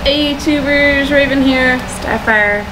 Hey YouTubers, Raven here. Stepher.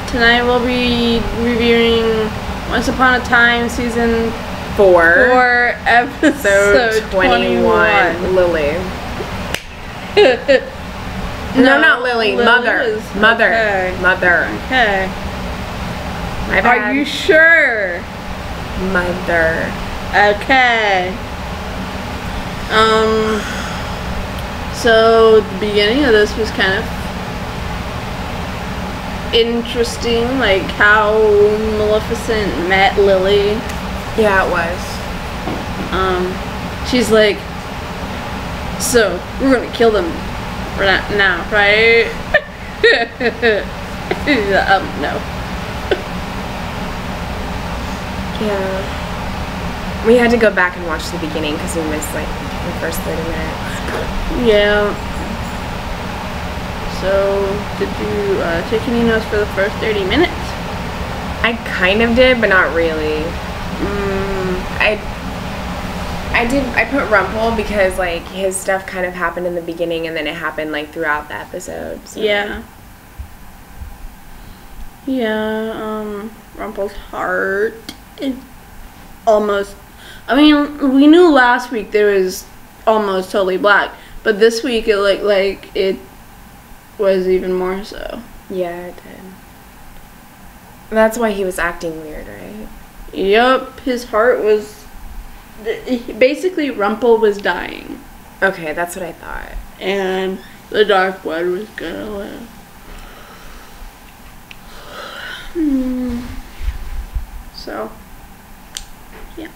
Tonight we'll be reviewing Once Upon a Time Season 4, Episode 21. Lily. No, not Lily. Mother. Mother. Okay. Mother. Okay. My bad. Are you sure? Mother. Okay. So the beginning of this was kind of interesting, like how Maleficent met Lily. Yeah, it was. She's like, so we're gonna kill them now, right? No. Yeah. We had to go back and watch the beginning because we missed like the first 30 minutes. Yeah. So, did you take any notes for the first 30 minutes? I kind of did, but not really. I put Rumple because like his stuff kind of happened in the beginning and then it happened like throughout the episode. So. Yeah. Yeah, Rumple's heart is almost, I mean, we knew last week there was almost totally black, but this week it looked like it was even more so. Yeah, it did. That's why he was acting weird, right? Yup, his heart was, basically Rumple was dying. Okay, that's what I thought. And the Dark Blood was gonna live. So, yeah.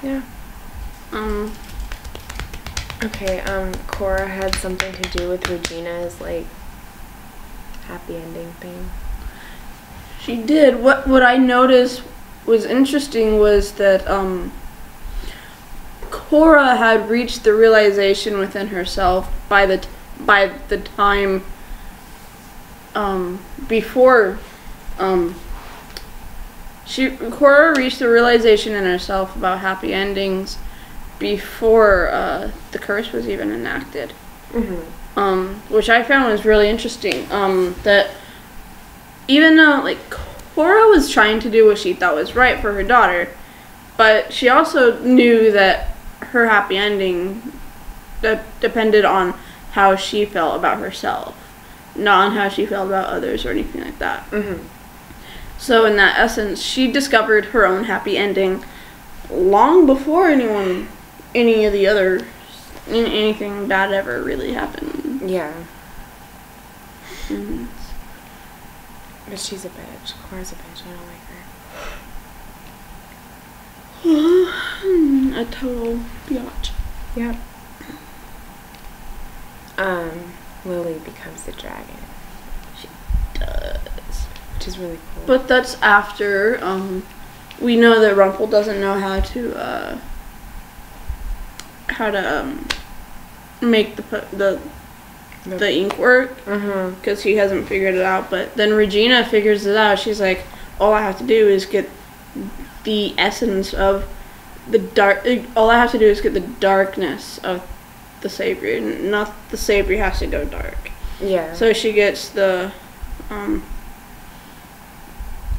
Yeah. Okay, Cora had something to do with Regina's, like, happy ending thing. She did. What I noticed was interesting was that, Cora had reached the realization within herself by the time, before, Cora reached the realization in herself about happy endings before the curse was even enacted. Which I found was really interesting. That even though like Cora was trying to do what she thought was right for her daughter, but she also knew that her happy ending depended on how she felt about herself, not on how she felt about others or anything like that. So in that essence, she discovered her own happy ending long before anything bad ever really happened. Yeah. But she's a bitch. Cora's a bitch. I don't like her. A total biatch. Yep. Lily becomes the dragon. She does. Which is really cool. But that's after, we know that Rumple doesn't know how to make the ink work, because he hasn't figured it out. But then Regina figures it out. She's like, all I have to do is get the essence of the dark. All I have to do is get the darkness of the Savior, not the Savior has to go dark. Yeah. So she gets the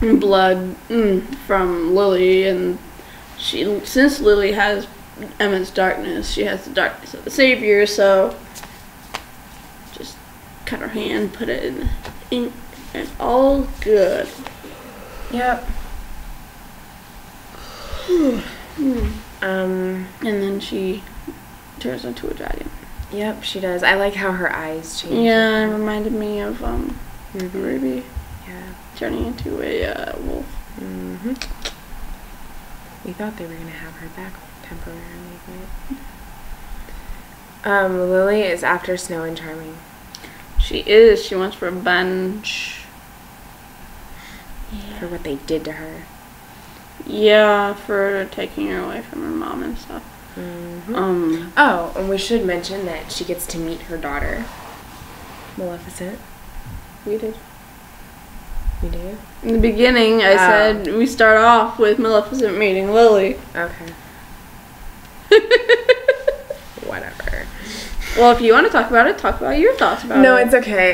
blood from Lily, and since Lily has Emma's darkness, she has the darkness of the Savior, so just cut her hand, put it in the ink, and all good. Yep. And then she turns into a dragon. Yep, she does. I like how her eyes change. Yeah, it reminded me of Ruby. Yeah. Turning into a wolf. We thought they were gonna have her back temporarily, but Lily is after Snow and Charming. She is. She wants revenge. For what they did to her. Yeah, for taking her away from her mom and stuff. Oh, and we should mention that she gets to meet her daughter, Maleficent. We did. We do? In the beginning, I said we start off with Maleficent meeting Lily. Okay. Whatever. Well, if you want to talk about it, talk about your thoughts about it. No, it's okay.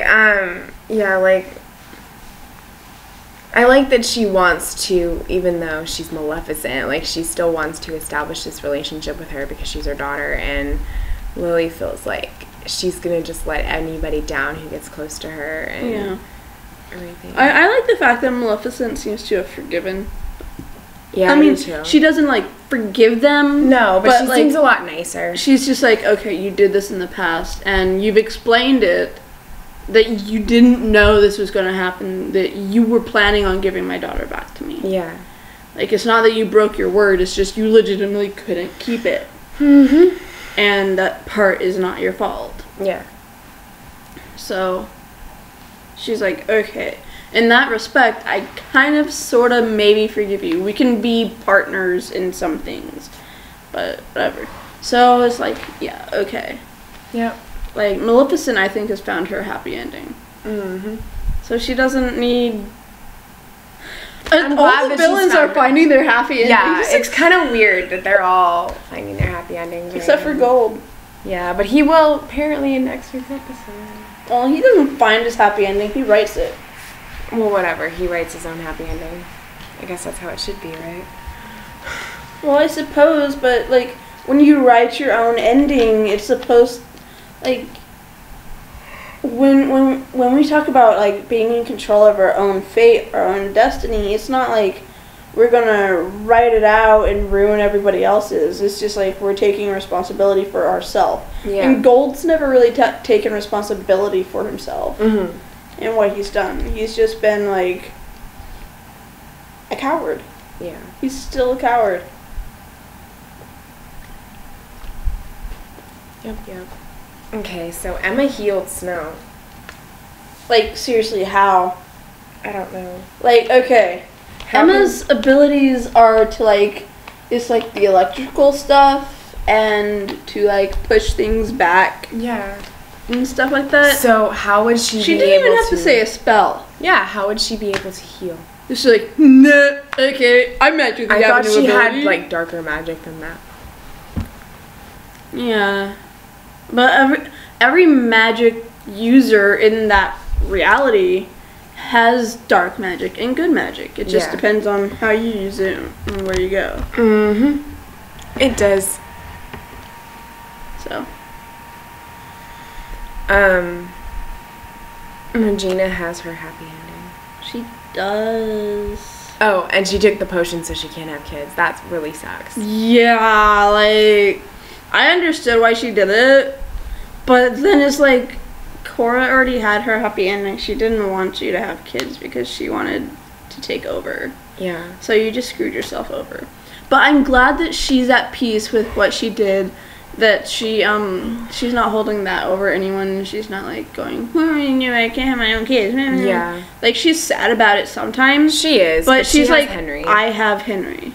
Yeah, like, I like that she wants to, even though she's Maleficent, like, she still wants to establish this relationship with her because she's her daughter, and Lily feels like she's gonna just let anybody down who gets close to her and everything. I like the fact that Maleficent seems to have forgiven. Yeah, I mean, me too. she doesn't, like, forgive them. No, but she like, seems a lot nicer. She's just like, okay, you did this in the past, and you've explained it, that you didn't know this was going to happen, that you were planning on giving my daughter back to me. Yeah. Like, it's not that you broke your word, it's just you legitimately couldn't keep it. Mm-hmm. And that part is not your fault. Yeah. So, she's like, okay. In that respect, I kind of, sort of, maybe forgive you. We can be partners in some things. But, whatever. So, it's like, yeah, okay. Yep. Like, Maleficent, I think, has found her happy ending. Mm-hmm. So she doesn't need... I'm all glad the that she's villains found are it. finding their happy endings. Yeah, it's kind of weird that they're all finding their happy endings. Except for Gold. Yeah, but he will apparently in next week's episode. Well, he doesn't find his happy ending, he writes it. Well, whatever. He writes his own happy ending. I guess that's how it should be, right? Well, I suppose, but, like, when you write your own ending, it's supposed... Like, when we talk about, like, being in control of our own fate, our own destiny, it's not like we're gonna write it out and ruin everybody else's. It's just like we're taking responsibility for ourselves. Yeah. And Gold's never really taken responsibility for himself and what he's done. He's just been, like, a coward. Yeah. He's still a coward. Yep. Okay, so Emma healed Snow. Like, seriously, how? I don't know. Like, okay. How Emma's abilities are to, like, it's like the electrical stuff and to, like, push things back Yeah. and stuff like that. So how would she She be didn't able even have to say a spell. Yeah, how would she be able to heal? She's like, nah, okay, I magically I have thought a new she ability. had, like, darker magic than that. Yeah. But every magic user in that reality has dark magic and good magic. It just depends on how you use it and where you go. Mm-hmm. It does. So. Regina has her happy ending. She does. Oh, and she took the potion so she can't have kids. That really sucks. Yeah, like, I understood why she did it, but then it's like, Cora already had her happy ending. She didn't want you to have kids because she wanted to take over. Yeah. So you just screwed yourself over. But I'm glad that she's at peace with what she did, that she's not holding that over anyone. She's not, like, going, I can't have my own kids. Yeah. Like, she's sad about it sometimes. She is, But she's she like, Henry. I have Henry.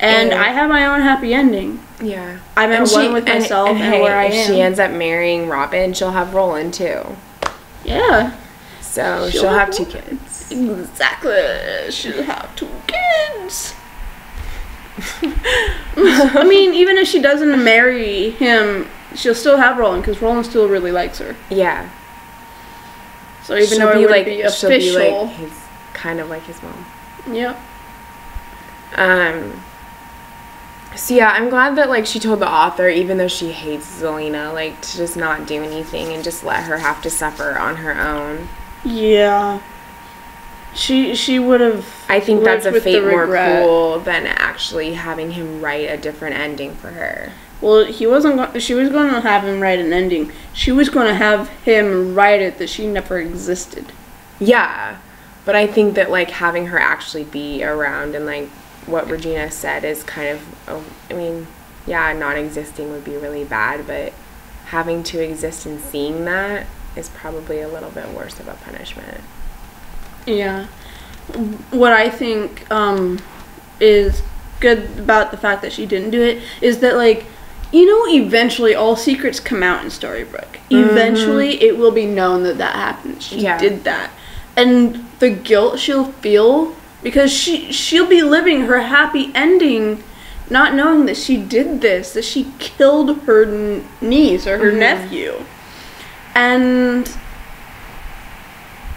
And I have my own happy ending. Yeah. I'm at one with myself and hey, where I am. If she ends up marrying Robin, she'll have Roland too. Yeah. So she'll have 2 kids. Exactly. She'll have 2 kids. I mean, even if she doesn't marry him, she'll still have Roland because Roland still really likes her. Yeah. So even though it would be official, she'll be like his, kind of like his mom. Yep. So yeah, I'm glad that, like, she told the author, even though she hates Zelena, like, to just not do anything and just let her have to suffer on her own. Yeah. She would have. I think that's a fate more cruel than actually having him write a different ending for her. Well, she was going to have him write an ending. She was going to have him write it that she never existed. Yeah. But I think that, like, having her actually be around and, like, what Regina said is kind of, I mean, yeah, not existing would be really bad, but having to exist and seeing that is probably a little bit worse of a punishment. Yeah. What I think is good about the fact that she didn't do it is that, like, you know, eventually all secrets come out in Storybrooke. Eventually it will be known that that happened. She did that. And the guilt she'll feel, because she'll be living her happy ending not knowing that she did this, that she killed her niece or her nephew. And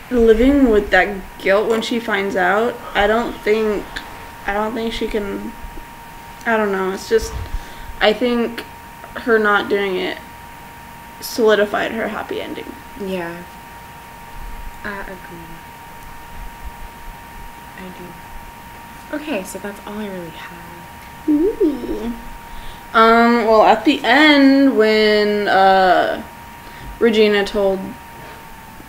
living with that guilt when she finds out, I don't think she can, I don't know, it's just, I think her not doing it solidified her happy ending. Yeah. I agree. I do. Okay, so that's all I really have. Ooh. Well, at the end, when Regina told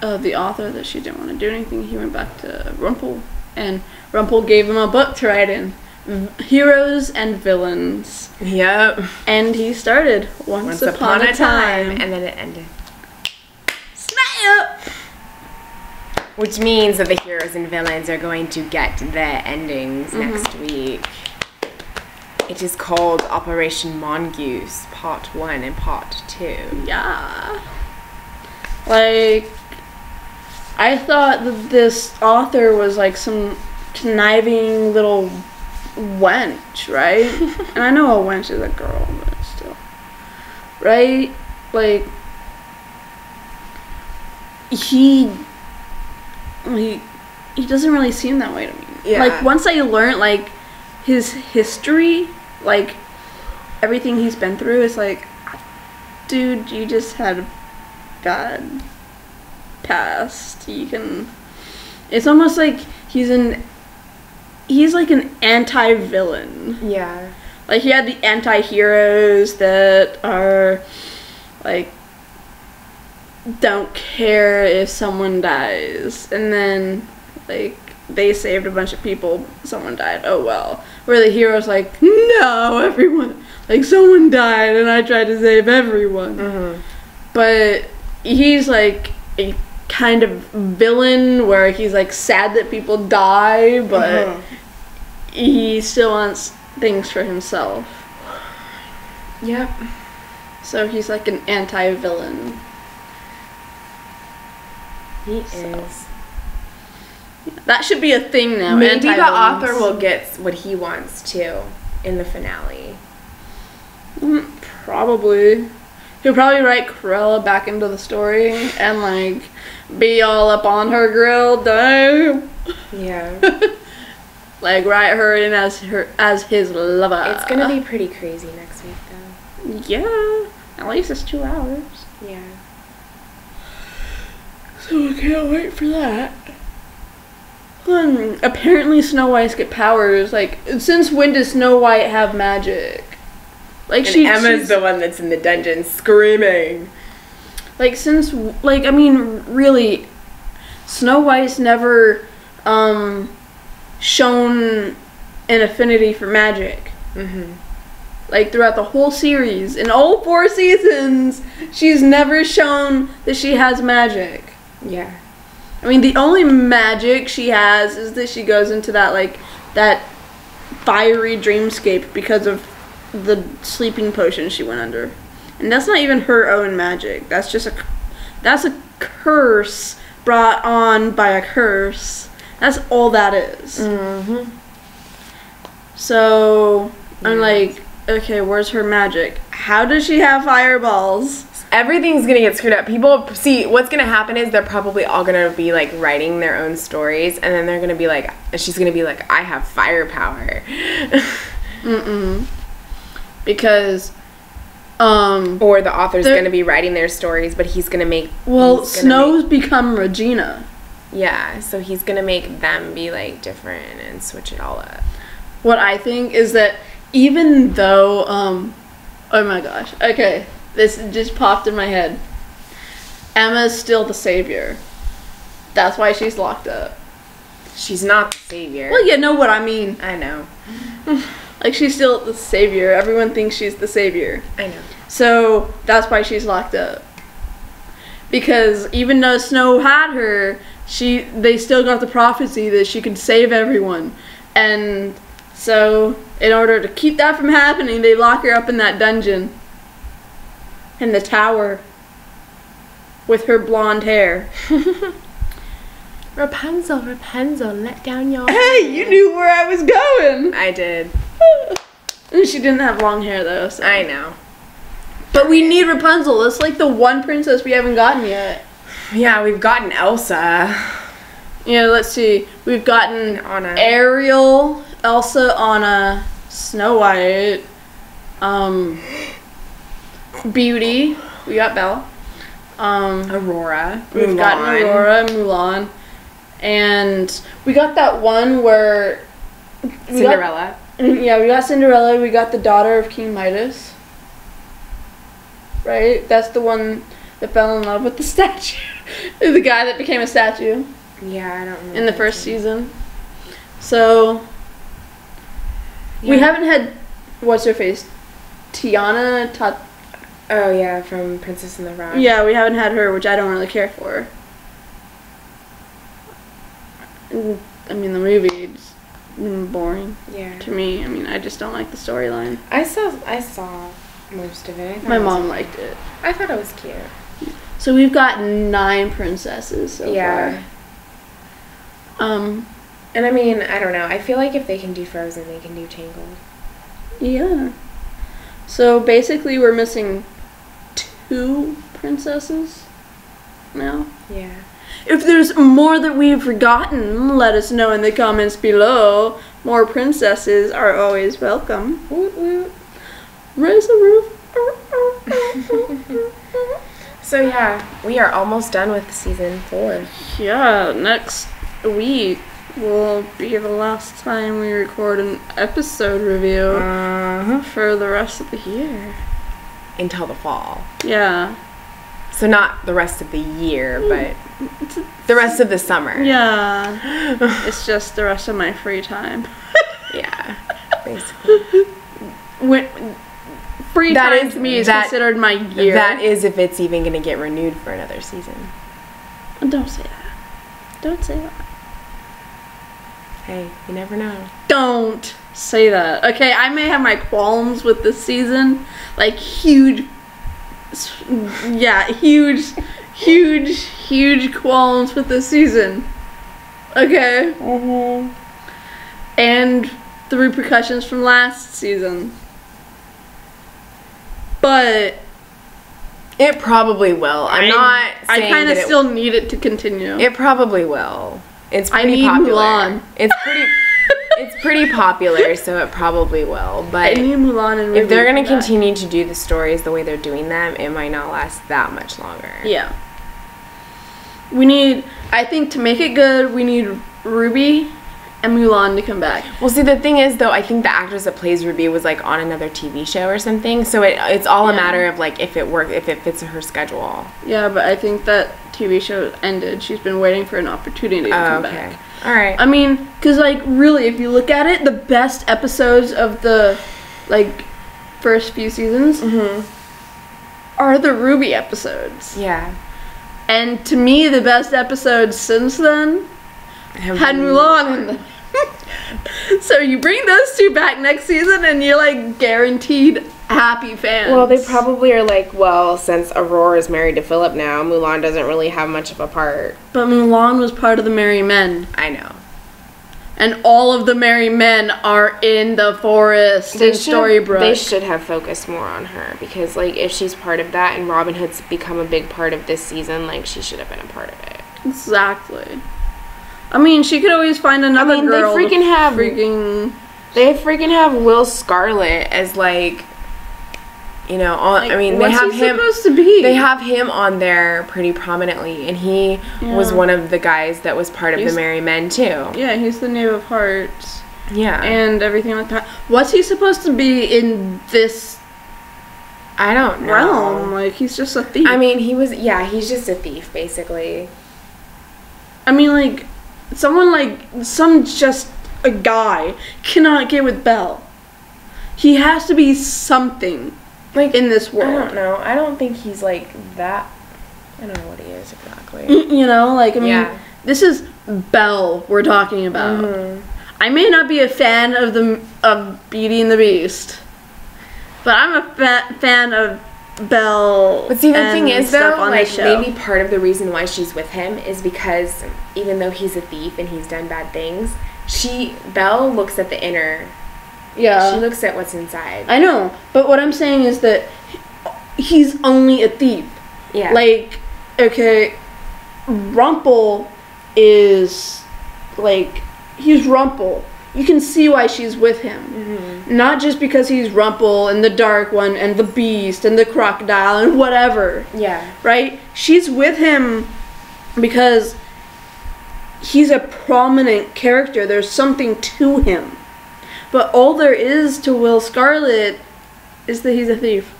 the author that she didn't want to do anything, he went back to Rumpel, and Rumpel gave him a book to write in, Heroes and Villains. Yep. And he started Once Upon a Time. And then it ended. Snap! Which means that the heroes and villains are going to get their endings next week. It is called Operation Mongoose, Part 1 and Part 2. Yeah. Like, I thought that this author was like some conniving little wench, right? And I know a wench is a girl, but still. Right? Like, he doesn't really seem that way to me. Yeah. Like, once I learned, like, his history, like, everything he's been through, it's like, dude, you just had a bad past. It's almost like he's like an anti-villain. Yeah. Like, he had the anti-heroes that are, like, don't care if someone dies, and then, like, they saved a bunch of people, someone died, oh well. Where the hero's like, no, everyone, like, someone died and I tried to save everyone. But he's like a kind of villain where he's like sad that people die, but he still wants things for himself. Yep. So he's like an anti-villain. He is. That should be a thing now. Maybe the author will get what he wants to in the finale. Probably. He'll probably write Cruella back into the story and, like, be all up on her grill. Damn. Yeah. Like, write her in as his lover. It's gonna be pretty crazy next week, though. Yeah. At least it's 2 hours. Yeah. So I can't wait for that. Apparently Snow White get powers. Like, since when does Snow White have magic? Like, and Emma's the one that's in the dungeon screaming. Like, since, like, I mean, really, Snow White's never shown an affinity for magic. Like, throughout the whole series, in all 4 seasons, she's never shown that she has magic. Yeah. I mean, the only magic she has is that she goes into that, like, that fiery dreamscape because of the sleeping potion she went under. And that's not even her own magic. That's just that's a curse brought on by a curse. That's all that is. So, I'm like, okay, where's her magic? How does she have fireballs? Everything's gonna get screwed up. People, see, what's gonna happen is they're probably all gonna be, like, writing their own stories, and then they're gonna be like, she's gonna be like, I have firepower. Because, or the author's gonna be writing their stories, but he's gonna make... Well, Snow's become Regina. Yeah, so he's gonna make them be, like, different and switch it all up. What I think is that even though, oh my gosh, okay. This just popped in my head. Emma's still the savior. That's why she's locked up. She's not the savior. Well, you know what I mean. I know. Like, she's still the savior. Everyone thinks she's the savior. I know. So, that's why she's locked up. Because even though Snow had her, they still got the prophecy that she could save everyone. And so, in order to keep that from happening, they lock her up in that dungeon. In the tower. With her blonde hair. Rapunzel, let down your Hey, you knew where I was going. I did. She didn't have long hair though. So. I know. But we need Rapunzel. That's like the one princess we haven't gotten yet. Yeah, we've gotten Elsa. Yeah, let's see. We've gotten Anna. Ariel, Elsa, Anna, Snow White, Beauty. We got Belle. Aurora. We've gotten Aurora, Mulan, and we got that one where Cinderella. We got Cinderella. We got the daughter of King Midas. Right, that's the one that fell in love with the statue, the guy that became a statue. Yeah, I don't remember. In the first season. So we haven't had what's her face, Tiana. Oh yeah, from Princess and the Frog. Yeah, we haven't had her, which I don't really care for. I mean, the movie is boring. Yeah. To me, I mean, I just don't like the storyline. I saw most of it. My mom liked it. I thought it was cute. So we've got 9 princesses so far. And I mean, I don't know. I feel like if they can do Frozen, they can do Tangled. Yeah. So basically, we're missing 2 princesses now. Yeah. If there's more that we've forgotten, let us know in the comments below. More princesses are always welcome. Woot woot. Raise the roof. So yeah, we are almost done with season 4. Yeah, next week will be the last time we record an episode review for the rest of the year. Until the fall. Yeah. So not the rest of the year, but the rest of the summer. Yeah. It's just the rest of my free time. Yeah, basically. Free time to me is considered my year. That is if it's even going to get renewed for another season. Don't say that. Don't say that. Hey, you never know. Don't say that. Okay, I may have my qualms with this season. Like, huge qualms with this season. Okay? Mm-hmm. And the repercussions from last season. But it probably will. I'm not saying I kind of still need it to continue. It probably will. It's pretty popular. Mulan. It's pretty popular, so it probably will. But I need Mulan and if they're going to continue to do the stories the way they're doing them, it might not last that much longer. Yeah. I think to make it good, we need Ruby and Mulan to come back. Well, see, the thing is, though, I think the actress that plays Ruby was, like, on another TV show or something, so it's all a matter of, like, if it fits her schedule. Yeah, but I think that TV show ended. She's been waiting for an opportunity to come back. All right. I mean, because, like, really, if you look at it, the best episodes of the, like, first few seasons are the Ruby episodes. Yeah. And to me, the best episodes since then had Mulan in them. So you bring those 2 back next season and you're like guaranteed happy fans. Well, they probably are like, well, since Aurora is married to Philip now, Mulan doesn't really have much of a part. But Mulan was part of the Merry Men. I know. And all of the Merry Men are in the forest in Storybrooke. They should have focused more on her because, like, if she's part of that and Robin Hood's become a big part of this season, like, she should have been a part of it. Exactly. I mean, she could always find another girl. They freaking have Will Scarlet as, like, you know, they have him supposed to be? They have him on there pretty prominently, and he was one of the guys that was part of the Merry Men too. Yeah, he's the Knave of Hearts. Yeah. And everything like that. What's he supposed to be in this I don't know. realm? Like, he's just a thief. I mean, he's just a thief, basically. I mean, like, just a guy cannot get with Belle. He has to be something, like, in this world. I don't know. I don't think he's, like, that. I don't know what he is exactly. You know, like, I mean, this is Belle we're talking about. Mm-hmm. I may not be a fan of Beauty and the Beast, but I'm a fan of Belle. But see, the thing is, though, like, maybe part of the reason why she's with him is because even though he's a thief and he's done bad things, Belle looks at the inner Yeah. She looks at what's inside. I know, but what I'm saying is that he's only a thief. Yeah. Like, okay, Rumple is, like, he's Rumple. You can see why she's with him. Mm-hmm. Not just because he's Rumple and the Dark One and the Beast and the Crocodile and whatever. Yeah. Right? She's with him because he's a prominent character. There's something to him. But all there is to Will Scarlet is that he's a thief.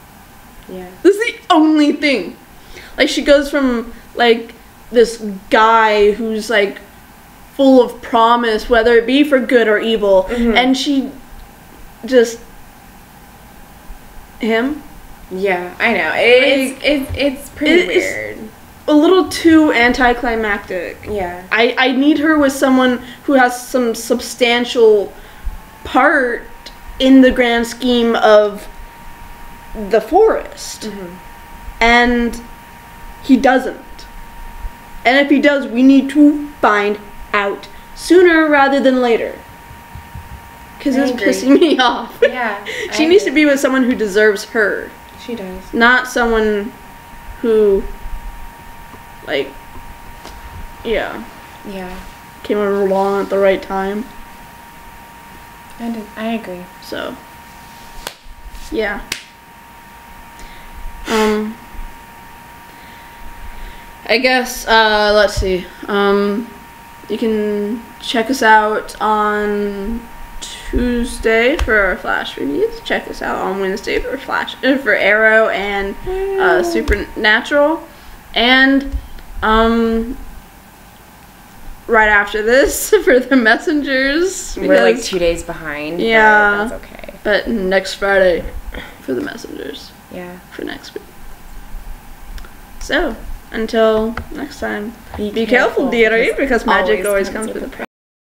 Yeah. This is the only thing. Like, she goes from, like, this guy who's, like, full of promise, whether it be for good or evil, and she just... him? Yeah, I know. It's pretty weird. A little too anticlimactic. Yeah. I need her with someone who has some substantial part in the grand scheme of the forest. And he doesn't. And if he does, we need to find out sooner rather than later. Because it's pissing me off. Yeah. She needs to be with someone who deserves her. She does. Not someone who, like, yeah. Yeah. Came along at the right time. I agree. So, yeah. I guess, let's see. You can check us out on Tuesday for our Flash reviews. Check us out on Wednesday for for Arrow and Supernatural. And, right after this for the Messengers. We're like 2 days behind. Yeah. But that's okay. But next Friday for the Messengers. Yeah. For next week. So, until next time, be careful, dearie, because magic always comes with a price.